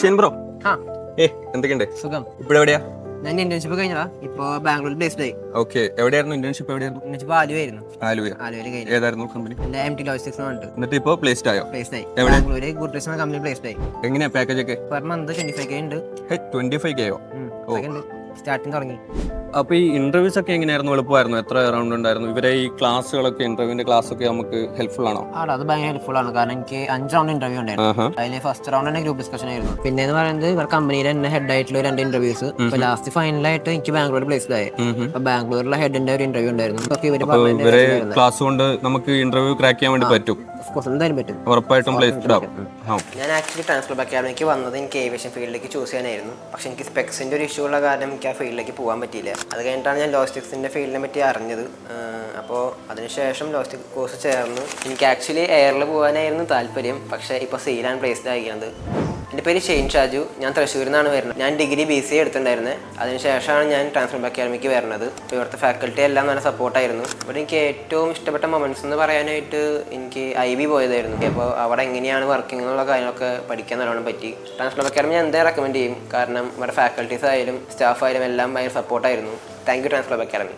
Shen bro. ആ എന്തൊക്കെയുണ്ട്? സുഖം. ഇപ്പോഴെവിടെയാ? ഞാൻ ഇന്റേൺഷിപ്പ് കഴിഞ്ഞതാ. ഇപ്പൊ ബാംഗ്ലൂർ പ്ലേസ്ഡ് ആയി. ഓക്കെ, എവിടെയായിരുന്നു ഇന്റേൺഷിപ്പ്? എവിടെയായിരുന്നു? ഇന്റേൺഷിപ്പ് ആലുവായിരുന്നു. ആലുവ. ആലുവയിൽ കഴിഞ്ഞു. ഏതായിരുന്നു കമ്പനി? എന്റെ MT ലോജിസ്റ്റിക്സ് പറഞ്ഞിട്ട് എന്നിട്ട് ഇപ്പോ പ്ലേസ്ഡ് ആയോ? പ്ലേസ്ഡ് ആയി. എവിടെ? ബാംഗ്ലൂര് ഗുഡ്രിസ് എന്ന കമ്പനി പ്ലേസ്ഡ് ആയി. എങ്ങനെയാ പാക്കേജ് ഒക്കെ? പെർ മന്ത് 25K ഉണ്ട്. 25K? സ്റ്റാർട്ടിങ് തുടങ്ങി. അപ്പൊ ഈ ഇന്റർവ്യൂസ് ഒക്കെ എങ്ങനെയായിരുന്നു? എളുപ്പമായിരുന്നു? എത്ര റൗണ്ട് ഉണ്ടായിരുന്നു? ഇവരെ ഈ ക്ലാസ്സുകളൊക്കെ, ഇന്റർവ്യൂവിന്റെ ക്ലാസ് ഒക്കെ നമുക്ക് ഹെൽപ്ഫുൾ ആണോ? അത് ഭയങ്കര ഹെൽപ്ഫുൾ ആണ്. കാരണം എനിക്ക് 5 റൗണ്ട് ഇന്റർവ്യൂ ഉണ്ടായിരുന്നു. അതിൽ ഫസ്റ്റ് റൗണ്ട് തന്നെ ഗ്രൂപ്പ് ഡിസ്കഷൻ ആയിരുന്നു. പിന്നെ എന്ന് പറയുന്നത് ഇവർ കമ്പനിയിൽ തന്നെ ഹെഡ് ആയിട്ടുള്ള 2 ഇന്റർവ്യൂസ്. ഇപ്പൊ ലാസ്റ്റ് ഫൈനലായിട്ട് എനിക്ക് ബാംഗ്ലൂർ പ്ലേസ്ഡ് ആയി. അപ്പൊ ബാംഗ്ലൂരിലെ ഹെഡിന്റെ ഒരു ഇന്റർവ്യൂ ഉണ്ടായിരുന്നു. ഇവരെ ക്ലാസ് കൊണ്ട് നമുക്ക് ഇന്റർവ്യൂ ക്രാക്ക് ചെയ്യാൻ വേണ്ടി പറ്റും? എന്തായാലും പറ്റും, ഉറപ്പായിട്ടും പ്ലേസ്ഡ് ആവും. ഞാൻ ആക്ച്വലി ട്രാൻസ്ഫർ അക്കാഡമിക്ക് വന്നത് എനിക്ക് ഏവിയേഷൻ ഫീൽഡിലേക്ക് ചൂസ് ചെയ്യാനായിരുന്നു. പക്ഷെ എനിക്ക് സ്പെക്സിൻ്റെ ഒരു ഇഷ്യൂ ഉള്ള കാരണം എനിക്ക് ആ ഫീൽഡിലേക്ക് പോകാൻ പറ്റിയില്ല. അത് കഴിഞ്ഞിട്ടാണ് ഞാൻ ലോജിസ്റ്റിക്സിൻ്റെ ഫീൽഡിനെ പറ്റി അറിഞ്ഞത്. അപ്പോൾ അതിനുശേഷം ലോജിസ്റ്റിക്സ് കോഴ്സ് ചേർന്നു. എനിക്ക് ആക്ച്വലി എയറിൽ പോകാനായിരുന്നു താല്പര്യം. പക്ഷേ ഇപ്പോൾ സീലാണ് പ്ലേസ്ഡ് ആയിരിക്കുന്നത്. എൻ്റെ പേര് ഷെയ്ൻ ഷാജു. ഞാൻ തൃശ്ശൂരിൽ നിന്നാണ് വരുന്നത്. ഞാൻ ഡിഗ്രി BCA എടുത്തിട്ടുണ്ടായിരുന്നത്. അതിനുശേഷമാണ് ഞാൻ ട്രാൻസ്ഫർ അക്കാഡമിക്ക് വരുന്നത്. ഇപ്പോൾ ഇവിടുത്തെ ഫാക്കൽറ്റി എല്ലാം നല്ല സപ്പോർട്ടായിരുന്നു. ഇവിടെ എനിക്ക് ഏറ്റവും ഇഷ്ടപ്പെട്ട മൊമെൻറ്റ്സ് എന്ന് പറയാനായിട്ട് എനിക്ക് IB പോയതായിരുന്നു. അപ്പോൾ അവിടെ എങ്ങനെയാണ് വർക്കിംഗ് എന്നുള്ള കാര്യങ്ങളൊക്കെ പഠിക്കാൻ നല്ലോണം പറ്റി. ട്രാൻസ്ഫർ അക്കാഡമി ഞാൻ എന്തായാലും റെക്കമെൻഡ് ചെയ്യും. കാരണം ഇവിടെ ഫാക്കൽറ്റീസ് ആയാലും സ്റ്റാഫ് ആയാലും എല്ലാം ഭയങ്കര സപ്പോർട്ടായിരുന്നു. Thank you transfer academy.